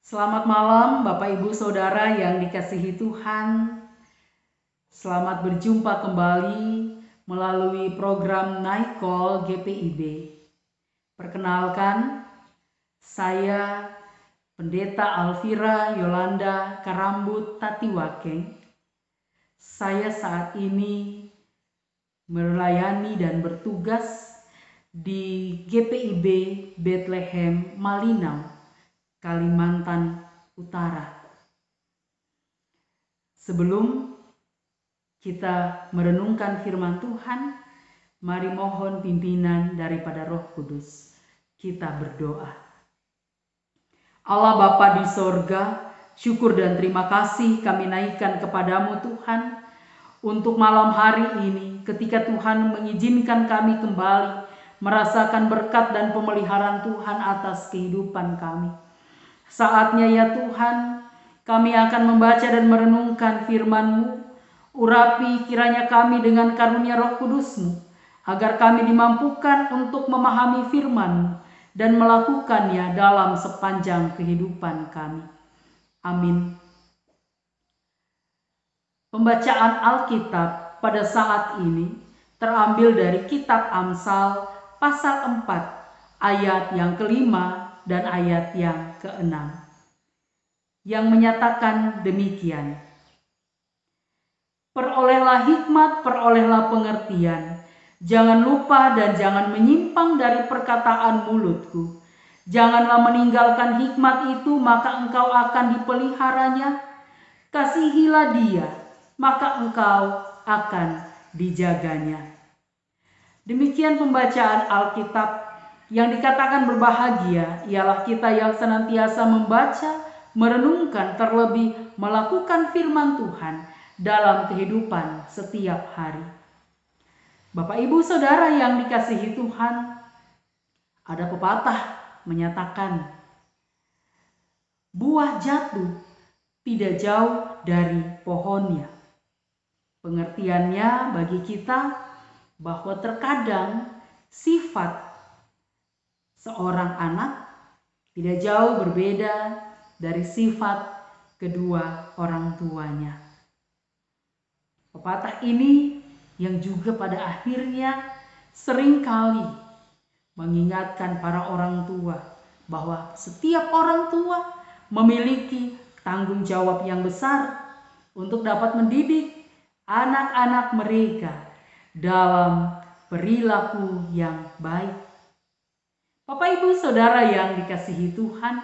Selamat malam Bapak Ibu Saudara yang dikasihi Tuhan. Selamat berjumpa kembali melalui program Night Call GPIB. Perkenalkan, saya Pendeta Alvira Yolanda Karambut Tatiwakeng. Saya saat ini melayani dan bertugas di GPIB Bethlehem Malinau, Kalimantan Utara. Sebelum kita merenungkan firman Tuhan, mari mohon pimpinan daripada Roh Kudus. Kita berdoa. Allah Bapa di sorga, syukur dan terima kasih kami naikkan kepadamu Tuhan, untuk malam hari ini ketika Tuhan mengizinkan kami kembali merasakan berkat dan pemeliharaan Tuhan atas kehidupan kami. Saatnya ya Tuhan, kami akan membaca dan merenungkan firman-Mu. Urapi kiranya kami dengan karunia Roh Kudus-Mu, agar kami dimampukan untuk memahami firman-Mu dan melakukannya dalam sepanjang kehidupan kami. Amin. Pembacaan Alkitab pada saat ini terambil dari kitab Amsal pasal 4 ayat yang kelima dan ayat yang keenam, yang menyatakan demikian. Perolehlah hikmat, perolehlah pengertian. Jangan lupa dan jangan menyimpang dari perkataan mulutku. Janganlah meninggalkan hikmat itu, maka engkau akan dipeliharanya. Kasihilah dia, maka engkau akan dijaganya. Demikian pembacaan Alkitab. Yang dikatakan berbahagia ialah kita yang senantiasa membaca, merenungkan, terlebih melakukan firman Tuhan dalam kehidupan setiap hari. Bapak Ibu Saudara yang dikasihi Tuhan, ada pepatah menyatakan, buah jatuh tidak jauh dari pohonnya. Pengertiannya bagi kita bahwa terkadang sifat seorang anak tidak jauh berbeda dari sifat kedua orang tuanya. Pepatah ini yang juga pada akhirnya seringkali mengingatkan para orang tua bahwa setiap orang tua memiliki tanggung jawab yang besar untuk dapat mendidik anak-anak mereka dalam perilaku yang baik. Bapak Ibu Saudara yang dikasihi Tuhan,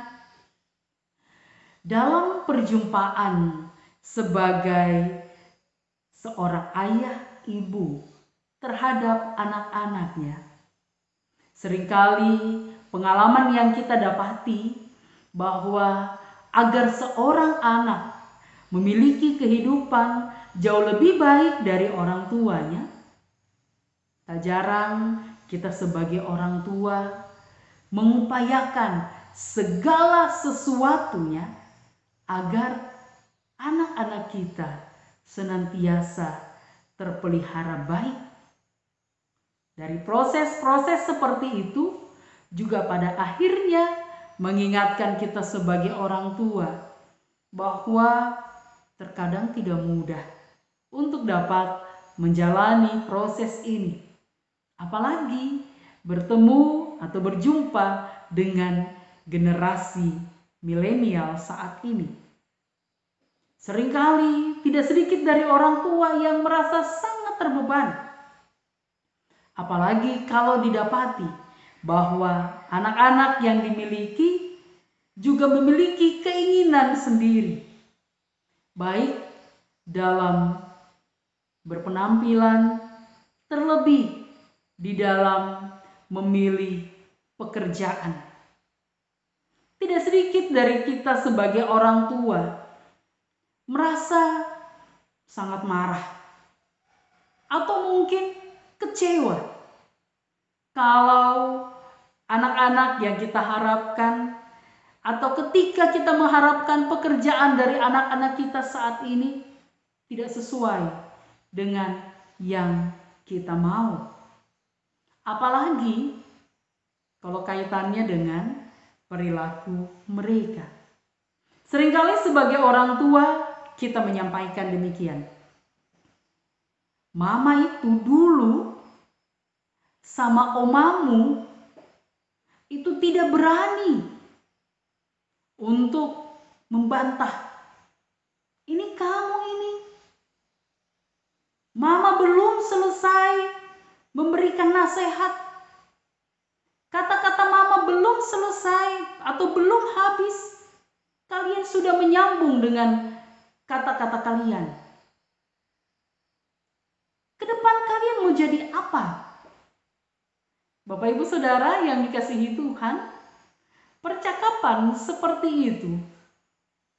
dalam perjumpaan sebagai seorang ayah ibu terhadap anak-anaknya, seringkali pengalaman yang kita dapati bahwa agar seorang anak memiliki kehidupan jauh lebih baik dari orang tuanya, tak jarang kita sebagai orang tua mengupayakan segala sesuatunya agar anak-anak kita senantiasa terpelihara baik. Dari proses-proses seperti itu juga pada akhirnya mengingatkan kita sebagai orang tua bahwa terkadang tidak mudah untuk dapat menjalani proses ini. Apalagi bertemu atau berjumpa dengan generasi milenial saat ini. Seringkali tidak sedikit dari orang tua yang merasa sangat terbeban. Apalagi kalau didapati bahwa anak-anak yang dimiliki juga memiliki keinginan sendiri, baik dalam berpenampilan, terlebih di dalam memilih pekerjaan. Tidak sedikit dari kita sebagai orang tua merasa sangat marah atau mungkin kecewa kalau anak-anak yang kita harapkan atau ketika kita mengharapkan pekerjaan dari anak-anak kita saat ini tidak sesuai dengan yang kita mau. Apalagi kalau kaitannya dengan perilaku mereka. Seringkali sebagai orang tua kita menyampaikan demikian. Mama itu dulu sama omamu itu tidak berani untuk membantah. Ini kamu ini. Mama belum selesai memberikan nasihat. Kata-kata mama belum selesai atau belum habis. Kalian sudah menyambung dengan kata-kata kalian. Ke depan kalian mau jadi apa? Bapak Ibu Saudara yang dikasihi Tuhan, percakapan seperti itu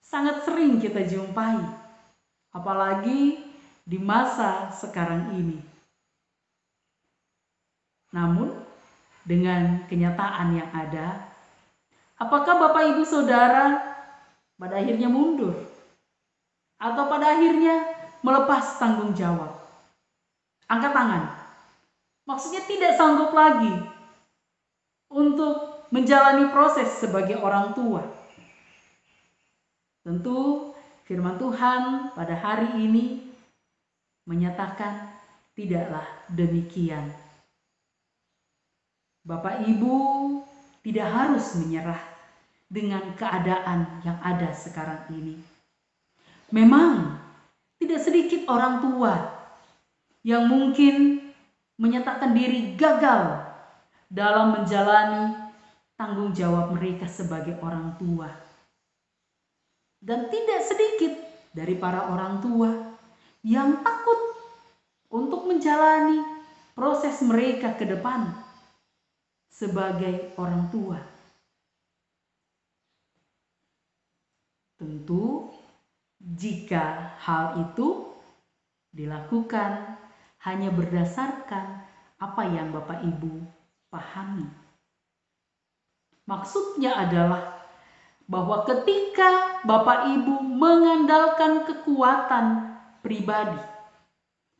sangat sering kita jumpai, apalagi di masa sekarang ini. Namun, dengan kenyataan yang ada, apakah Bapak Ibu Saudara pada akhirnya mundur? Atau pada akhirnya melepas tanggung jawab? Angkat tangan. Maksudnya tidak sanggup lagi untuk menjalani proses sebagai orang tua. Tentu firman Tuhan pada hari ini menyatakan tidaklah demikian. Bapak Ibu tidak harus menyerah dengan keadaan yang ada sekarang ini. Memang tidak sedikit orang tua yang mungkin menyatakan diri gagal dalam menjalani tanggung jawab mereka sebagai orang tua. Dan tidak sedikit dari para orang tua yang takut untuk menjalani proses mereka ke depan sebagai orang tua. Tentu jika hal itu dilakukan hanya berdasarkan apa yang Bapak Ibu pahami. Maksudnya adalah bahwa ketika Bapak Ibu mengandalkan kekuatan pribadi,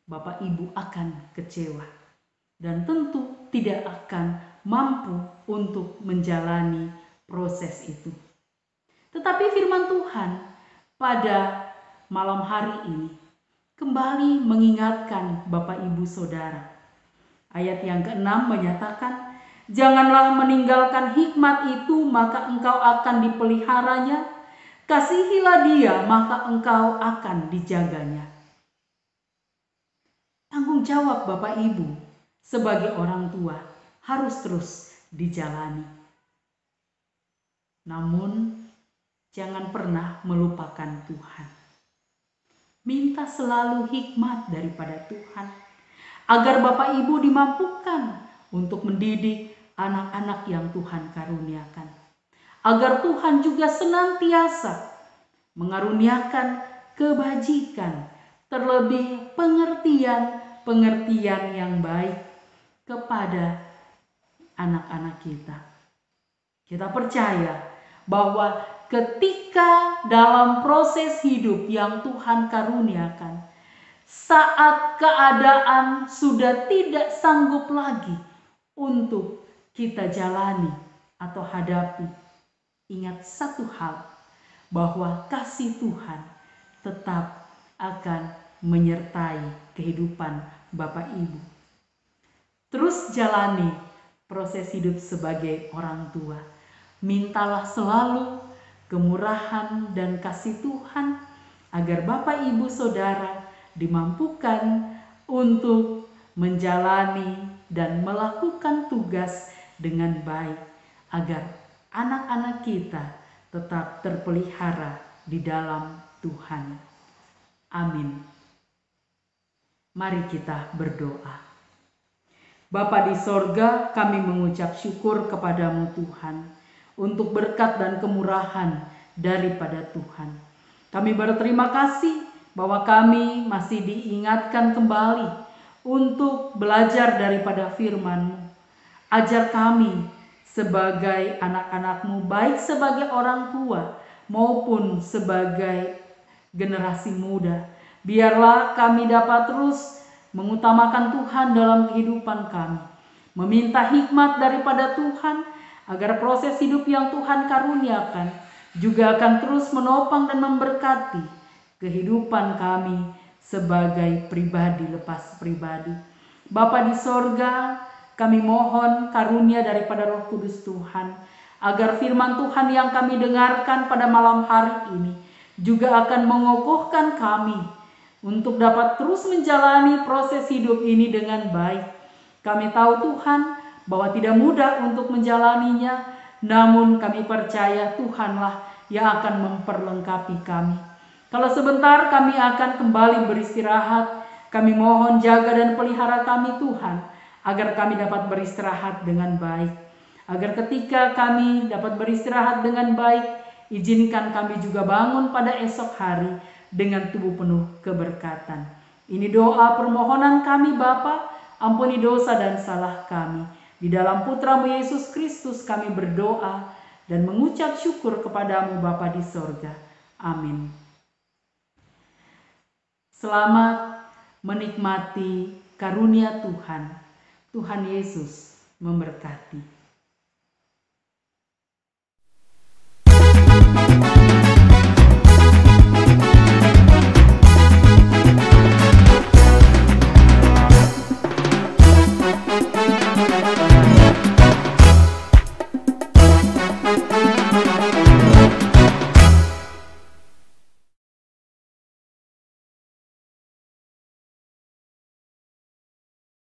Bapak Ibu akan kecewa dan tentu tidak akan mampu untuk menjalani proses itu. Tetapi firman Tuhan pada malam hari ini kembali mengingatkan Bapak Ibu Saudara. Ayat yang ke-6 menyatakan, janganlah meninggalkan hikmat itu, maka engkau akan dipeliharanya. Kasihilah dia, maka engkau akan dijaganya. Tanggung jawab Bapak Ibu sebagai orang tua harus terus dijalani. Namun, jangan pernah melupakan Tuhan. Minta selalu hikmat daripada Tuhan, agar Bapak Ibu dimampukan untuk mendidik anak-anak yang Tuhan karuniakan. Agar Tuhan juga senantiasa mengaruniakan kebajikan, terlebih pengertian yang baik kepada anak-anak kita. Kita percaya bahwa ketika dalam proses hidup yang Tuhan karuniakan, saat keadaan sudah tidak sanggup lagi untuk kita jalani atau hadapi, ingat satu hal, bahwa kasih Tuhan tetap akan menyertai kehidupan Bapak Ibu. Terus jalani proses hidup sebagai orang tua. Mintalah selalu kemurahan dan kasih Tuhan agar Bapak Ibu Saudara dimampukan untuk menjalani dan melakukan tugas dengan baik agar anak-anak kita tetap terpelihara di dalam Tuhan. Amin. Mari kita berdoa. Bapa di sorga, kami mengucap syukur kepadamu Tuhan untuk berkat dan kemurahan daripada Tuhan. Kami berterima kasih bahwa kami masih diingatkan kembali untuk belajar daripada firman-Mu. Ajar kami sebagai anak-anak-Mu, baik sebagai orang tua maupun sebagai generasi muda. Biarlah kami dapat terus mengutamakan Tuhan dalam kehidupan kami. Meminta hikmat daripada Tuhan agar proses hidup yang Tuhan karuniakan juga akan terus menopang dan memberkati kehidupan kami sebagai pribadi lepas pribadi. Bapa di sorga, kami mohon karunia daripada Roh Kudus Tuhan, agar firman Tuhan yang kami dengarkan pada malam hari ini juga akan mengokohkan kami untuk dapat terus menjalani proses hidup ini dengan baik. Kami tahu Tuhan bahwa tidak mudah untuk menjalaninya, namun kami percaya Tuhanlah yang akan memperlengkapi kami. Kalau sebentar kami akan kembali beristirahat, kami mohon jaga dan pelihara kami Tuhan, agar kami dapat beristirahat dengan baik. Agar ketika kami dapat beristirahat dengan baik, izinkan kami juga bangun pada esok hari dengan tubuh penuh keberkatan. Ini doa permohonan kami Bapa, ampuni dosa dan salah kami. Di dalam Putramu Yesus Kristus kami berdoa dan mengucap syukur kepadamu Bapa di sorga. Amin. Selamat menikmati karunia Tuhan. Tuhan Yesus memberkati.